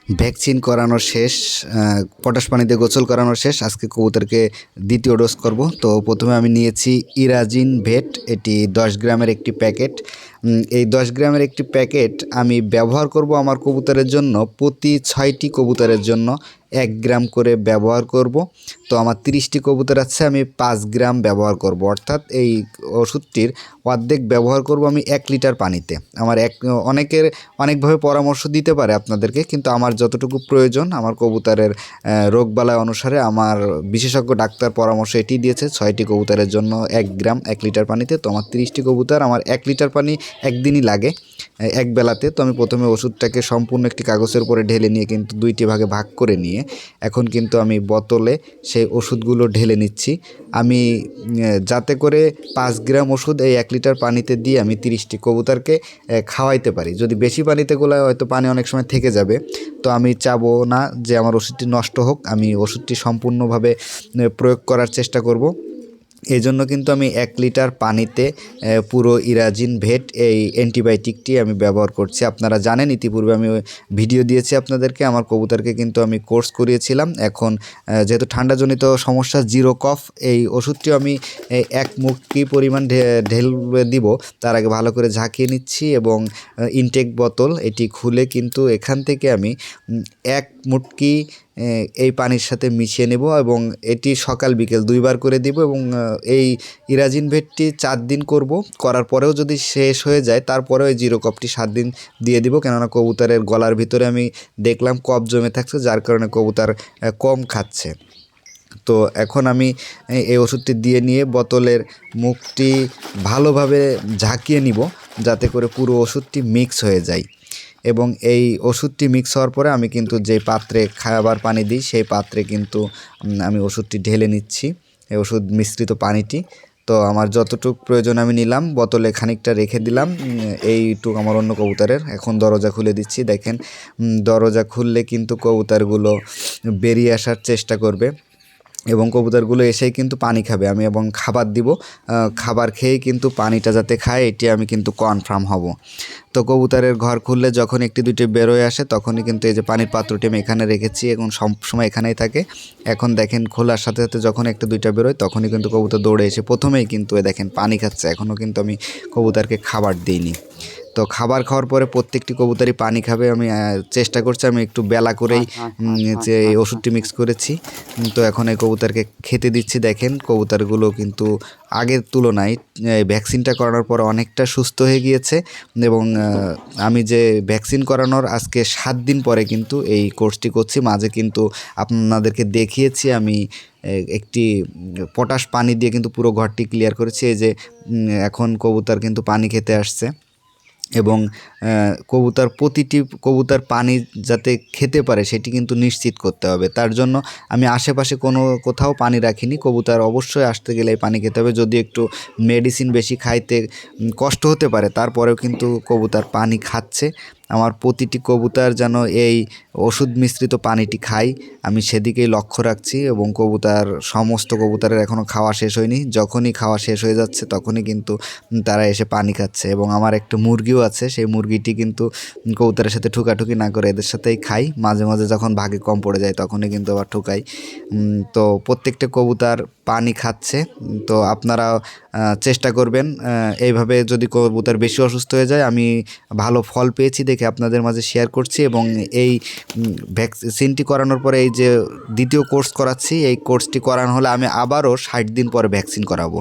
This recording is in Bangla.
ভ্যাকসিন করানো শেষ, পটাশ পানিতে গোসল করানো শেষ। আজকে কবুতরকে দ্বিতীয় ডোজ করব। তো প্রথমে আমি নিয়েছি ইরাজিন ভেট, এটি 10 গ্রামের একটি প্যাকেট। এই 10 গ্রামের একটি প্যাকেট আমি ব্যবহার করব আমার কবুতরের জন্য, প্রতি 6টি কবুতরের জন্য 1 গ্রাম করে ব্যবহার করব। তো আমার 30টি কবুতর আছে, আমি 5 গ্রাম ব্যবহার করব, অর্থাৎ এই ওষুধটির অর্ধেক ব্যবহার করব আমি 1 লিটার পানিতে। আমার অনেকের অনেকভাবে পরামর্শ দিতে পারে আপনাদেরকে, কিন্তু আমার যতটুকু প্রয়োজন আমার কবুতরের রোগবালাই অনুসারে আমার বিশেষজ্ঞ ডাক্তার পরামর্শ এটি দিয়েছে 6টি কবুতরের জন্য 1 গ্রাম 1 লিটার পানিতে। তো আমার 30টি কবুতর, আমার 1 লিটার পানি একদিনই লাগে, এক বেলাতে। তো আমি প্রথমে ওষুধটাকে সম্পূর্ণ একটি কাগজের উপরে ঢেলে নিয়ে কিন্তু 2টি ভাগে ভাগ করে নিয়ে এখন কিন্তু আমি বোতলে সেই ওষুধগুলো ঢেলে নিচ্ছি। আমি যাতে করে 5 গ্রাম ওষুধ এই 1 লিটার পানিতে দিয়ে আমি 30টি কবুতরকে খাওয়াইতে পারি। যদি বেশি পানিতে গোলায় হয়তো পানি অনেক সময় থেকে যাবে, তো আমি চাবো না যে আমার ওষুধটি নষ্ট হোক, আমি ওষুধটি সম্পূর্ণভাবে প্রয়োগ করার চেষ্টা করব। এই জন্য কিন্তু আমি 1 লিটার পানিতে পুরো ইরাজিন ভেট এই অ্যান্টিবায়োটিকটি আমি ব্যবহার করছি। আপনারা জানেন, ইতিপূর্বে আমি ভিডিও দিয়েছি আপনাদেরকে। আমার কবুতরকে কিন্তু আমি কোর্স করিয়েছিলাম। এখন যেহেতু ঠান্ডাজনিত সমস্যা, জিরো কফ, এই ওষুধটিও আমি 1 মুটকি পরিমাণ ঢেলে দিব। তার আগে ভালো করে ঝাঁকিয়ে নিচ্ছি এবং ইনটেক বোতল এটি খুলে কিন্তু এখান থেকে আমি 1 মুটকি এই পানির সাথে মিশিয়ে নেব এবং এটি সকাল বিকেল 2 বার করে দিব। এবং এই ইরাজিন ভেটটি 4 দিন করব, করার পরেও যদি শেষ হয়ে যায় তারপরেও এই জিরো কফটি 7 দিন দিয়ে দিব। কেননা কবুতরের গলার ভিতরে আমি দেখলাম কফ জমে থাকছে, যার কারণে কবুতর কম খাচ্ছে। তো এখন আমি এই ওষুধটি দিয়ে নিয়ে বোতলের মুখটি ভালোভাবে ঝাঁকিয়ে নিব, যাতে করে পুরো ওষুধটি মিক্স হয়ে যায়। এবং এই ওষুধটি মিক্স হওয়ার পরে আমি কিন্তু যে পাত্রে খাবার পানি দিই সেই পাত্রে কিন্তু আমি ওষুধটি ঢেলে নিচ্ছি, এই ওষুধ মিশ্রিত পানিটি। তো আমার যতটুকু প্রয়োজন আমি নিলাম, বোতলে খানিকটা রেখে দিলাম। এইটুকু আমার অন্য কবুতরের। এখন দরজা খুলে দিচ্ছি। দেখেন, দরজা খুললে কিন্তু কবুতরগুলো বেরিয়ে আসার চেষ্টা করবে এবং কবুতরগুলো এসেই কিন্তু পানি খাবে। আমি এবং খাবার দিব, খাবার খেয়েই কিন্তু পানিটা যাতে খায় এটি আমি কিন্তু কনফার্ম হব। তো কবুতরের ঘর খুললে যখন 1-2টি বেরোয় আসে তখনই কিন্তু এই যে পানির পাত্রটি আমি এখানে রেখেছি এবং সবসময় এখানেই থাকে। এখন দেখেন, খোলার সাথে সাথে যখন 1-2টা বেরোয় তখনই কিন্তু কবুতর দৌড়ে এসে প্রথমেই কিন্তু দেখেন পানি খাচ্ছে। এখনও কিন্তু আমি কবুতরকে খাবার দিইনি। তো খাবার খাওয়ার পরে প্রত্যেকটি কবুতরই পানি খাবে। আমি চেষ্টা করছি, আমি একটু বেলা করেই যে ওষুধটি মিক্স করেছি। তো এখন এই কবুতরকে খেতে দিচ্ছি। দেখেন, কবুতরগুলো কিন্তু আগের তুলনায় ভ্যাকসিনটা করানোর পর অনেকটা সুস্থ হয়ে গিয়েছে। এবং আমি যে ভ্যাকসিন করানোর আজকে 7 দিন পরে কিন্তু এই কোর্সটি করছি। মাঝে কিন্তু আপনাদেরকে দেখিয়েছি আমি একটি পটাশ পানি দিয়ে কিন্তু পুরো ঘরটি ক্লিয়ার করেছি। এই যে এখন কবুতর কিন্তু পানি খেতে আসছে এবং প্রতিটি কবুতর পানি যাতে খেতে পারে সেটি কিন্তু নিশ্চিত করতে হবে। তার জন্য আমি আশেপাশে কোথাও পানি রাখিনি। কবুতর অবশ্যই আসতে গেলে পানি খেতে হবে। যদি একটু মেডিসিন বেশি খাইতে কষ্ট হতে পারে, তারপরেও কিন্তু কবুতর পানি খাচ্ছে। আমার প্রতিটি কবুতর যেন এই ওষুধ মিশ্রিত পানিটি খায়, আমি সেদিকেই লক্ষ্য রাখছি। এবং সমস্ত কবুতরের এখনও খাওয়া শেষ হয়নি। যখনই খাওয়া শেষ হয়ে যাচ্ছে তখনই কিন্তু তারা এসে পানি খাচ্ছে। এবং আমার একটা মুরগিও আছে, সেই মুরগিটি কিন্তু কবুতরের সাথে ঠুকাঠুকি না করে এদের সাথেই খাই। মাঝে মাঝে যখন ভাগে কম পড়ে যায় তখনই কিন্তু আবার ঠুকাই। তো প্রত্যেকটা কবুতর পানি খাচ্ছে। তো আপনারা চেষ্টা করবেন এইভাবে। যদি কবুতর বেশি অসুস্থ হয়ে যায়, আমি ভালো ফল পেয়েছি দেখে আপনাদের মাঝে শেয়ার করছি। এবং এই ভ্যাকসিনটি করানোর পরে এই যে দ্বিতীয় কোর্স করাচ্ছি, এই কোর্সটি করানো হলে আমি আবারও 60 দিন পরে ভ্যাকসিন করাবো।